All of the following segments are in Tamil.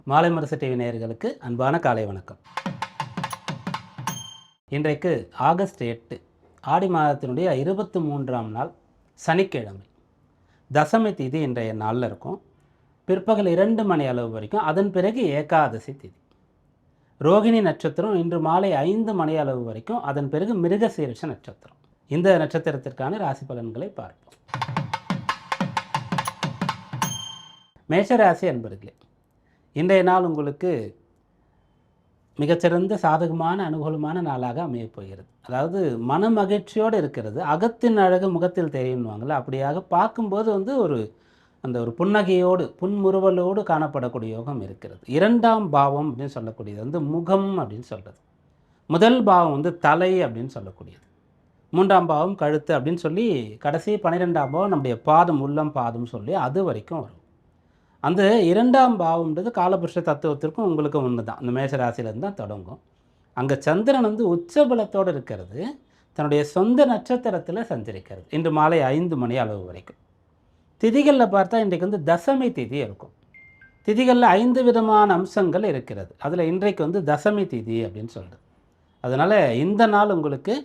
மாலை முரசு டிவி நேயர்களுக்கு அன்பான காலை வணக்கம். இன்றைக்கு ஆகஸ்ட் 8 ஆடி மாதத்தினுடைய 23ஆம் நாள் சனிக்கிழமை. தசமி திதி இன்றைய நாளில் இருக்கும். பிற்பகல் 2 மணி அளவு வரைக்கும். அதன் பிறகு ஏகாதசி திதி. ரோகிணி நட்சத்திரம் இன்று மாலை 5 மணி அளவு வரைக்கும். அதன் பிறகு மிருகசீரிஷ நட்சத்திரம். இந்த நட்சத்திரத்திற்கான ராசி பலன்களை பார்ப்போம். மேஷராசி அன்பர்களே, இன்றைய நாள் உங்களுக்கு மிகச்சிறந்த சாதகமான அனுகூலமான நாளாக அமையப் போகிறது. அதாவது மன மகிழ்ச்சியோடு இருக்கிறது. அகத்தின் அழகு முகத்தில் தெரியும்வாங்கள்ல, அப்படியாக பார்க்கும்போது ஒரு புன்னகையோடு புன்முறுவலோடு காணப்படக்கூடிய யோகம் இருக்கிறது. 2ஆம் பாவம் அப்படின்னு சொல்லக்கூடியது முகம் அப்படின்னு சொல்கிறது. முதல் பாவம் தலை அப்படின்னு சொல்லக்கூடியது. 3ஆம் பாவம் கழுத்து அப்படின்னு சொல்லி கடைசி 12ஆம் பாவம் நம்முடைய பாதம், உள்ளம் பாதம் சொல்லி அது வரைக்கும் வரும். அந்த 2ஆம் பாவம்ன்றது காலபுருஷ தத்துவத்திற்கும் உங்களுக்கு ஒன்று தான். அந்த மேஷராசியிலேருந்து தான் தொடங்கும். அங்கே சந்திரன் உச்சபலத்தோடு இருக்கிறது. தன்னுடைய சொந்த நட்சத்திரத்தில் சஞ்சரிக்கிறது. இன்று மாலை 5 மணி அளவு வரைக்கும். திதிகளில் பார்த்தா இன்றைக்கு தசமி திதி இருக்கும். திதிகளில் 5 விதமான அம்சங்கள் இருக்கிறது. அதில் இன்றைக்கு தசமி திதி அப்படின்னு சொல்கிறது. அதனால் இந்த நாள் உங்களுக்கு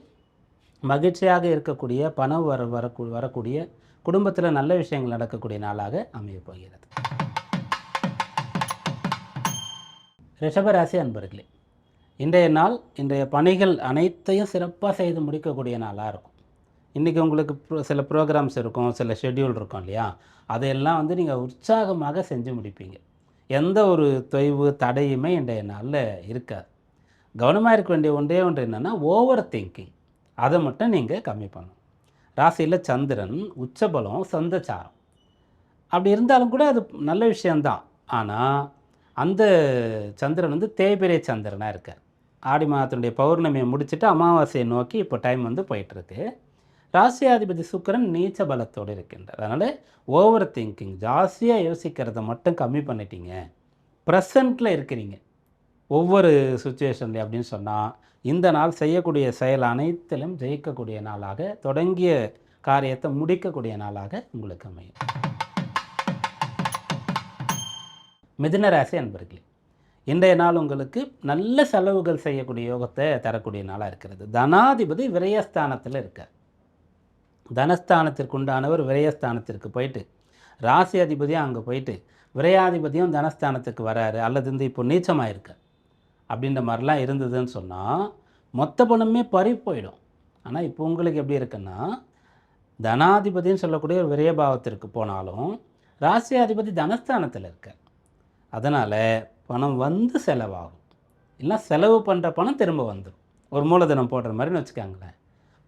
மகிழ்ச்சியாக இருக்கக்கூடிய, பணம் வரக்கூடிய, குடும்பத்தில் நல்ல விஷயங்கள் நடக்கக்கூடிய நாளாக அமையப் போகிறது. ரிஷபராசி அன்பர்களே, இன்றைய நாள் இன்றைய பணிகள் அனைத்தையும் சிறப்பாக செய்து முடிக்கக்கூடிய நாளாக இருக்கும். இன்றைக்கி உங்களுக்கு சில ப்ரோக்ராம்ஸ் இருக்கும், சில ஷெட்யூல் இருக்கும் இல்லையா, அதையெல்லாம் நீங்கள் உற்சாகமாக செஞ்சு முடிப்பீங்க. எந்த ஒரு தொய்வு தடையுமே இன்றைய நாளில் இருக்காது. கவனமாக இருக்க வேண்டிய ஒன்றே ஒன்று என்னென்னா, ஓவர் திங்கிங். அதை மட்டும் நீங்கள் கம்மி பண்ணணும். ராசியில் சந்திரன் உச்சபலம் சொந்தச்சாரம். அப்படி இருந்தாலும் கூட அது நல்ல விஷயந்தான். ஆனால் அந்த சந்திரன் தேய்பிரை சந்திரனாக இருக்கார். ஆடி மாதத்தினுடைய பௌர்ணமியை முடிச்சுட்டு அமாவாசையை நோக்கி இப்போ டைம் போயிட்டுருக்கு. ராசியாதிபதி சுக்கிரன் நீச்ச பலத்தோடு இருக்கின்றார். அதனால் ஓவர் திங்கிங், ஜாஸ்தியாக யோசிக்கிறத மட்டும் கம்மி பண்ணிட்டீங்க, ப்ரெசண்ட்டில் இருக்கிறீங்க ஒவ்வொரு சுச்சுவேஷன்லையும் அப்படின்னு சொன்னால், இந்த நாள் செய்யக்கூடிய செயல் அனைத்திலும் ஜெயிக்கக்கூடிய நாளாக, தொடங்கிய காரியத்தை முடிக்கக்கூடிய நாளாக உங்களுக்கு அமையும். மிதுன ராசி அன்பர்களே, இன்றைய நாள் உங்களுக்கு நல்ல செலவுகள் செய்யக்கூடிய யோகத்தை தரக்கூடிய நாளாக இருக்கிறது. தனாதிபதி விரயஸ்தானத்தில் இருக்கார். தனஸ்தானத்திற்கு உண்டானவர் விரயஸ்தானத்திற்கு போயிட்டு, ராசி அதிபதியும் அங்கே போயிட்டு, விரையாதிபதியும் தனஸ்தானத்துக்கு வராரு, அல்லது இப்போ நீச்சமாக இருக்கார். அப்படின்ற மாதிரிலாம் இருந்ததுன்னு சொன்னால் மொத்த பணமே பறி போயிடும். ஆனால் இப்போ உங்களுக்கு எப்படி இருக்குன்னா, தனாதிபதின்னு சொல்லக்கூடிய ஒரு விரயபாவத்திற்கு போனாலும் ராசியாதிபதி தனஸ்தானத்தில் இருக்கார். அதனால் பணம் செலவாகும். இல்லை செலவு பண்ணுற பணம் திரும்ப வந்துடும். ஒரு மூலதனம் போடுற மாதிரின்னு வச்சுக்காங்களேன்.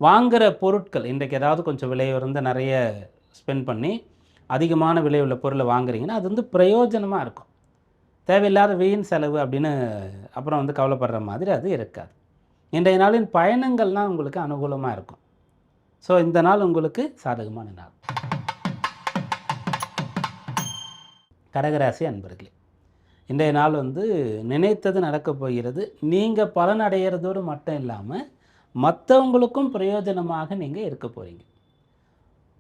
வாங்குகிற பொருட்கள் இன்றைக்கு ஏதாவது கொஞ்சம் விலை உயர்ந்த நிறைய ஸ்பெண்ட் பண்ணி அதிகமான விலை உள்ள பொருளை வாங்குறீங்கன்னா அது பிரயோஜனமாக இருக்கும். தேவையில்லாத வீண் செலவு அப்படின்னு அப்புறம் கவலைப்படுற மாதிரி அது இருக்காது. இன்றைய நாளின் பயணங்கள்லாம் உங்களுக்கு அனுகூலமாக இருக்கும். ஸோ இந்த நாள் உங்களுக்கு சாதகமான நாள். கடகராசி அன்பர்களே, இன்றைய நாள் நினைத்தது நடக்கப் போகிறது. நீங்கள் பலன் அடைகிறதோடு மட்டும் இல்லாமல் மற்றவங்களுக்கும் பிரயோஜனமாக நீங்கள் இருக்க போகிறீங்க.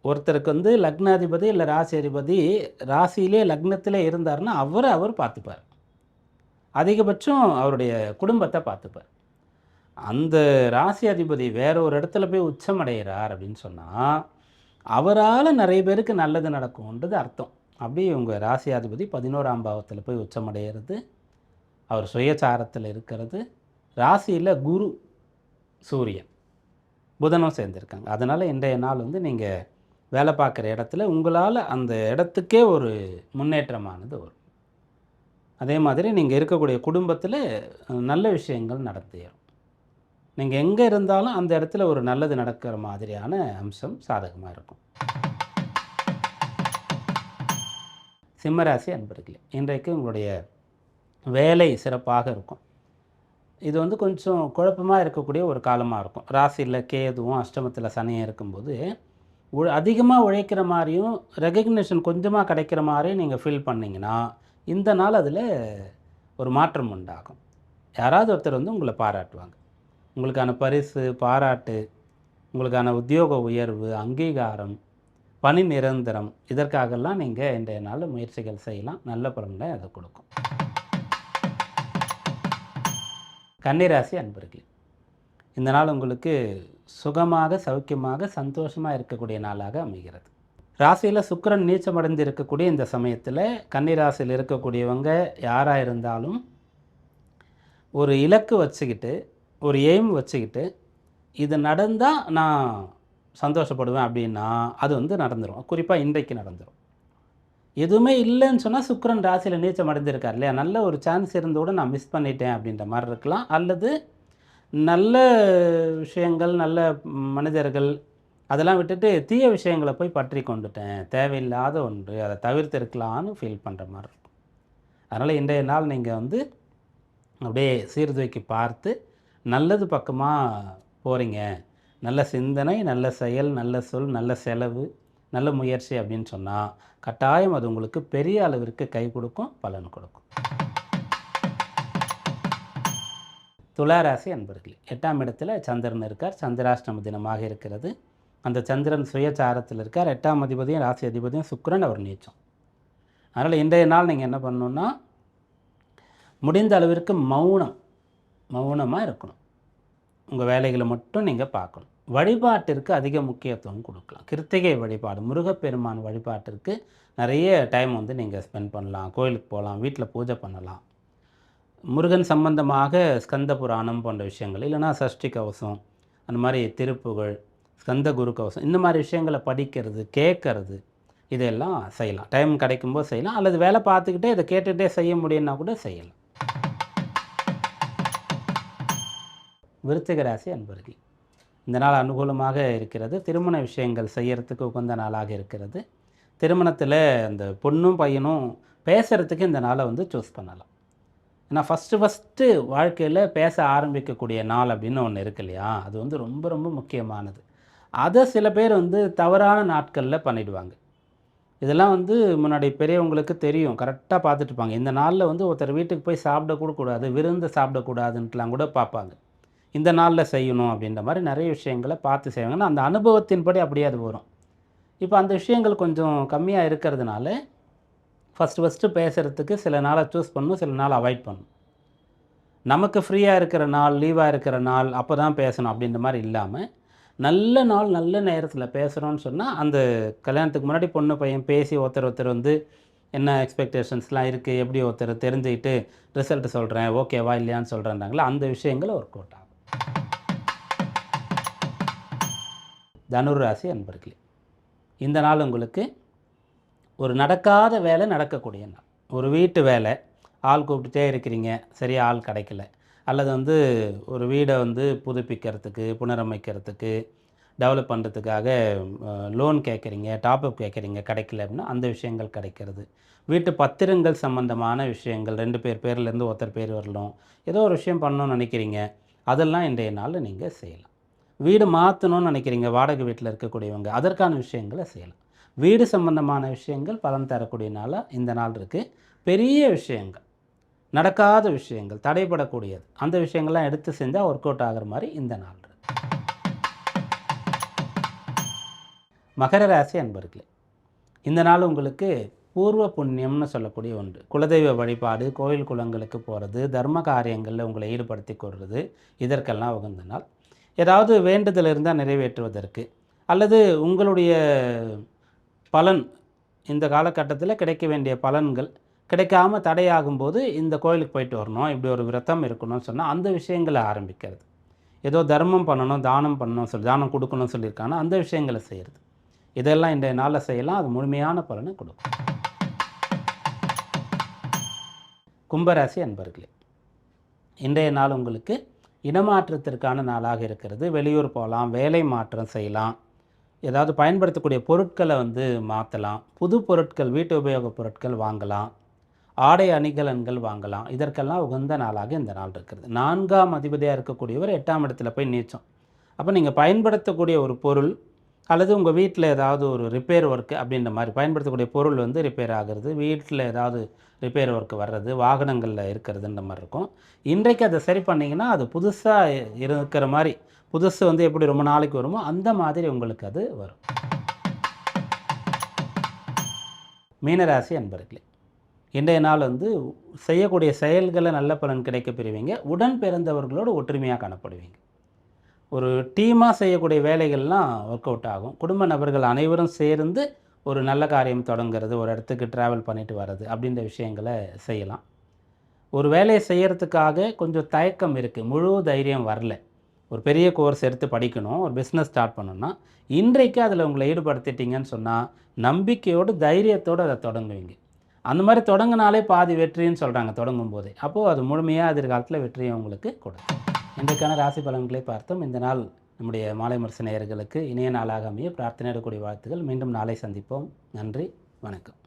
ஒருத்தருக்கு லக்னாதிபதி இல்லை ராசி அதிபதி ராசியிலே லக்னத்திலே இருந்தார்னா அவர் பார்த்துப்பார். அதிகபட்சம் அவருடைய குடும்பத்தை பார்த்துப்பார். அந்த ராசி அதிபதி வேற ஒரு இடத்துல போய் உச்சம் அடைகிறார் அப்படின்னு சொன்னால் அவரால் நிறைய பேருக்கு நல்லது நடக்கும்ன்றது அர்த்தம். அப்படி உங்கள் ராசி அதிபதி 11ஆம் பாவத்தில் போய் உச்சம் அடைகிறது, அவர் சுயசாரத்தில் இருக்கிறது. ராசியில் குரு, சூரியன், புதனும் சேர்ந்துருக்காங்க. அதனால் இன்றைய நாள் நீங்கள் வேலை பார்க்குற இடத்துல உங்களால் அந்த இடத்துக்கே ஒரு முன்னேற்றமானது வரும். அதே மாதிரி நீங்கள் இருக்கக்கூடிய குடும்பத்தில் நல்ல விஷயங்கள் நடத்தேறும். நீங்கள் எங்கே இருந்தாலும் அந்த இடத்துல ஒரு நல்லது நடக்கிற மாதிரியான அம்சம் சாதகமாக இருக்கும். சிம்மராசி அன்பர்களே, இன்றைக்கு உங்களுடைய வேலை சிறப்பாக இருக்கும். இது கொஞ்சம் குழப்பமாக இருக்கக்கூடிய ஒரு காலமாக இருக்கும். ராசியில் கேதுவும் அஷ்டமத்தில் சனியும் இருக்கும்போது அதிகமாக உழைக்கிற மாதிரியும் ரெகக்னிஷன் கொஞ்சமாக கிடைக்கிற மாதிரியும் நீங்கள் ஃபீல் பண்ணிங்கன்னா இந்த நாள் அதில் ஒரு மாற்றம் உண்டாகும். யாராவது ஒருத்தர் உங்களை பாராட்டுவாங்க. உங்களுக்கான பரிசு, பாராட்டு, உங்களுக்கான உத்தியோக உயர்வு, அங்கீகாரம், பணி நிரந்தரம், இதற்காகலாம் நீங்கள் இன்றைய நாள் முயற்சிகள் செய்யலாம். நல்ல பலன்களை அதை கொடுக்கும். கன்னிராசி அன்பர்களே, இந்த நாள் உங்களுக்கு சுகமாக, சௌக்கியமாக, சந்தோஷமாக இருக்கக்கூடிய நாளாக அமைகிறது. ராசியில் சுக்கிரன் நீச்சமடைந்து இருக்கக்கூடிய இந்த சமயத்தில் கன்னிராசியில் இருக்கக்கூடியவங்க யாராக இருந்தாலும் ஒரு இலக்கு வச்சுக்கிட்டு, ஒரு எய்ம் வச்சுக்கிட்டு, இது நடந்தால் நான் சந்தோஷப்படுவேன் அப்படின்னா அது வந்து நடந்துடும். குறிப்பாக இன்றைக்கு நடந்துடும். எதுவுமே இல்லைன்னு சொன்னால் சுக்கிரன் ராசியில் நீச்சம் அடைந்திருக்கார் இல்லையா, நல்ல ஒரு சான்ஸ் இருந்தோட நான் மிஸ் பண்ணிட்டேன் அப்படின்ற மாதிரி இருக்கலாம். அல்லது நல்ல விஷயங்கள், நல்ல மனிதர்கள் அதெல்லாம் விட்டுட்டு தீய விஷயங்களை போய் பற்றி கொண்டுட்டேன், தேவையில்லாத ஒன்று, அதை தவிர்த்திருக்கலான்னு ஃபீல் பண்ணுற மாதிரி இருக்கும். அதனால் இன்றைய நாள் நீங்கள் வந்து அப்படியே சீர்தூக்கி பார்த்து நல்லது பக்கமாக போகிறீங்க. நல்ல சிந்தனை, நல்ல செயல், நல்ல சொல், நல்ல செலவு, நல்ல முயற்சி அப்படின்னு சொன்னால் கட்டாயம் அது உங்களுக்கு பெரிய அளவிற்கு கை கொடுக்கும், பலன் கொடுக்கும். துளாராசி அன்பர்களே, 8ஆம் இடத்துல சந்திரன் இருக்கார். சந்திராஷ்டம தினமாக இருக்கிறது. அந்த சந்திரன் சுயசாரத்தில் இருக்கார். 8ஆம் அதிபதியும் ராசி அதிபதியும் சுக்கிரன், அவர் நீச்சம். அதனால் இன்றைய நாள் நீங்கள் என்ன பண்ணணுன்னா, முடிந்த அளவிற்கு மௌனமாக இருக்கணும். உங்கள் வேலைகளை மட்டும் நீங்கள் பார்க்கணும். வழிபாட்டிற்கு அதிக முக்கியத்துவம் கொடுக்கலாம். கிருத்திகை வழிபாடு, முருகப்பெருமான் வழிபாட்டிற்கு நிறைய டைம் வந்து நீங்கள் ஸ்பெண்ட் பண்ணலாம். கோயிலுக்கு போகலாம், வீட்டில் பூஜை பண்ணலாம். முருகன் சம்பந்தமாக ஸ்கந்த புராணம் போன்ற விஷயங்கள், இல்லைனா சஷ்டி கவசம், அந்த மாதிரி திருப்புகழ், ஸ்கந்த குரு கவசம், இந்த மாதிரி விஷயங்களை படிக்கிறது, கேட்கறது, இதெல்லாம் செய்யலாம். டைம் கிடைக்கும்போது செய்யலாம். அல்லது வேலை பார்த்துக்கிட்டே இதை கேட்டுகிட்டே செய்ய முடியும்னா கூட செய்யலாம். விருச்சிக ராசி அன்பர்களே, இந்த நாள் அனுகூலமாக இருக்கிறது. திருமண விஷயங்கள் செய்யறதுக்கு உகந்த நாளாக இருக்கிறது. திருமணத்தில் அந்த பொண்ணும் பையனும் பேசுகிறதுக்கு இந்த நாளை வந்து சூஸ் பண்ணலாம். ஏன்னா ஃபஸ்ட்டு வாழ்க்கையில் பேச ஆரம்பிக்கக்கூடிய நாள் அப்படின்னு ஒன்று இருக்கு இல்லையா, அது வந்து ரொம்ப ரொம்ப முக்கியமானது. அதை சில பேர் வந்து தவறான நாட்களில் பண்ணிவிடுவாங்க. இதெல்லாம் வந்து முன்னாடி பெரியவங்களுக்கு தெரியும், கரெக்டாக பார்த்துட்ருப்பாங்க. இந்த நாளில் வந்து ஒருத்தர் வீட்டுக்கு போய் சாப்பிடக்கூட கூடாது, விருந்து சாப்பிடக்கூடாதுன்ட்டுலாம் கூட பார்ப்பாங்க. இந்த நாளில் செய்யணும் அப்படின்ற மாதிரி நிறைய விஷயங்களை பார்த்து செய்வாங்கன்னா அந்த அனுபவத்தின்படி அப்படியே அது வரும். இப்போ அந்த விஷயங்கள் கொஞ்சம் கம்மியாக இருக்கிறதுனால ஃபஸ்ட்டு பேசுகிறதுக்கு சில நாளை சூஸ் பண்ணணும், சில நாள் அவாய்ட் பண்ணணும். நமக்கு ஃப்ரீயாக இருக்கிற நாள், லீவாக இருக்கிற நாள் அப்போ தான் பேசணும் அப்படின்ற மாதிரி இல்லாமல், நல்ல நாள் நல்ல நேரத்தில் பேசுகிறோன்னு சொன்னால் அந்த கல்யாணத்துக்கு முன்னாடி பொண்ணு பையன் பேசி ஒருத்தர் வந்து என்ன எக்ஸ்பெக்டேஷன்ஸ்லாம் இருக்குது, எப்படி ஒருத்தர் தெரிஞ்சுக்கிட்டு ரிசல்ட் சொல்கிறேன், ஓகேவா இல்லையான்னு சொல்கிறேன்றாங்களா, அந்த விஷயங்களை ஒர்க் அவுட் ஆகும். தனுர் ராசி அன்பர்களே, இந்த நாள் உங்களுக்கு ஒரு நடக்காத வேலை நடக்கக்கூடிய நாள். ஒரு வீட்டு வேலை, ஆள் கூப்பிட்டுட்டே இருக்கிறீங்க, சரியாக ஆள் கிடைக்கல. அல்லது வந்து ஒரு வீடை வந்து புதுப்பிக்கிறதுக்கு, புனரமைக்கிறதுக்கு, டெவலப் பண்ணுறதுக்காக லோன் கேட்குறீங்க, டாப்அப் கேட்குறீங்க, கிடைக்கல அப்படின்னா அந்த விஷயங்கள் கிடைக்கிறது. வீட்டு பத்திரங்கள் சம்பந்தமான விஷயங்கள், 2 பேர் பேர்லேருந்து ஒருத்தர் பேர் வரலாம், ஏதோ ஒரு விஷயம் பண்ணணும்னு நினைக்கிறீங்க, அதெல்லாம் இன்றைய நாளில் நீங்கள் செய்யலாம். வீடு மாற்றணும்னு நினைக்கிறீங்க, வாடகை வீட்டில் இருக்கக்கூடியவங்க, அதற்கான விஷயங்களை செய்யலாம். வீடு சம்பந்தமான விஷயங்கள் பலன் தரக்கூடிய நாளாக இந்த நாள் இருக்குது. பெரிய விஷயங்கள், நடக்காத விஷயங்கள், தடைபடக்கூடியது, அந்த விஷயங்கள்லாம் எடுத்து செஞ்சால் ஒர்க் அவுட் ஆகிற மாதிரி இந்த நாள் இருக்குது. மகர ராசி அன்பர்களே, இந்த நாள் உங்களுக்கு பூர்வ புண்ணியம்னு சொல்லக்கூடிய ஒன்று. குலதெய்வ வழிபாடு, கோயில் குளங்களுக்கு போகிறது, தர்ம காரியங்களில் உங்களை ஈடுபடுத்தி கொள்வது, இதற்கெல்லாம் உகந்த நாள். ஏதாவது வேண்டுதல் இருந்தால் நிறைவேற்றுவதற்கு, அல்லது உங்களுடைய பலன் இந்த காலகட்டத்தில் கிடைக்க வேண்டிய பலன்கள் கிடைக்காம தடையாகும்போது இந்த கோயிலுக்கு போயிட்டு வரணும், இப்படி ஒரு விரதம் இருக்கணும்னு சொன்னால் அந்த விஷயங்களை ஆரம்பிக்கிறது. ஏதோ தர்மம் பண்ணணும், தானம் பண்ணணும் தானம் கொடுக்கணும்னு சொல்லியிருக்காங்கன்னா அந்த விஷயங்களை செய்கிறது. இதெல்லாம் இன்றைய நாளில் செய்யலாம், அது முழுமையான பலனை கொடுக்கும். கும்பராசி அன்பர்களே, இன்றைய நாள் உங்களுக்கு இடமாற்றத்திற்கான நாளாக இருக்கிறது. வெளியூர் போகலாம், வேலை மாற்றம் செய்யலாம், ஏதாவது பயன்படுத்தக்கூடிய பொருட்களை வந்து மாற்றலாம், புது பொருட்கள், வீட்டு உபயோகப் பொருட்கள் வாங்கலாம், ஆடை அணிகலன்கள் வாங்கலாம். இதற்கெல்லாம் உகந்த நாளாக இந்த நாள் இருக்கிறது. 4ஆம் அதிபதியாக இருக்கக்கூடியவர் 8ஆம் இடத்துல போய் நீச்சம். அப்போ நீங்கள் பயன்படுத்தக்கூடிய ஒரு பொருள் அல்லது உங்கள் வீட்டில் ஏதாவது ஒரு ரிப்பேர் ஒர்க்கு அப்படின்ற மாதிரி பயன்படுத்தக்கூடிய பொருள் வந்து ரிப்பேர் ஆகிறது, வீட்டில் ஏதாவது ரிப்பேர் ஒர்க்கு வர்றது, வாகனங்களில் இருக்கிறதுன்ற மாதிரி இருக்கும். இன்றைக்கு அதை சரி பண்ணிங்கன்னா அது புதுசாக இருக்கிற மாதிரி, புதுசு வந்து எப்படி ரொம்ப நாளைக்கு வருமோ அந்த மாதிரி உங்களுக்கு அது வரும். மீனராசி அன்பர்களே, இன்றைய நாள் வந்து செய்யக்கூடிய செயல்களில் நல்ல பலன் கிடைக்க பெறுவீங்க. உடன் பிறந்தவர்களோடு ஒற்றுமையாக காணப்படுவீங்க. ஒரு டீமாக செய்யக்கூடிய வேலைகள்லாம் ஒர்க் அவுட் ஆகும். குடும்ப நபர்கள் அனைவரும் சேர்ந்து ஒரு நல்ல காரியம் தொடங்குறது, ஒரு இடத்துக்கு ட்ராவல் பண்ணிட்டு வர்றது அப்படின்ற விஷயங்கள செய்யலாம். ஒரு வேலையை செய்யறதுக்காக கொஞ்சம் தயக்கம் இருக்குது. முழு தைரியம் வரல. ஒரு பெரிய கோர்ஸ் எடுத்து படிக்கணும், ஒரு பிஸ்னஸ் ஸ்டார்ட் பண்ணணும்னா, இன்றைக்கு அதில் உங்களை ஈடுபடுத்திட்டீங்கன்னு சொன்னால், நம்பிக்கையோடு தைரியத்தோடு அதை தொடங்குவீங்க. அந்த மாதிரி தொடங்கினாலே பாதி வெற்றின்னு சொல்கிறாங்க தொடங்கும்போதே. அப்போது அது முழுமையாக எதிர்காலத்தில் வெற்றியை உங்களுக்கு கொடுக்கும். இன்றைக்கான ராசி பலன்களை பார்த்தோம். இந்த நாள் நம்முடைய மாலை முரசு நேயர்களுக்கு இனிய நாளாக அமைய பிரார்த்தனையோடு கூடிய வாழ்த்துக்கள். மீண்டும் நாளை சந்திப்போம். நன்றி, வணக்கம்.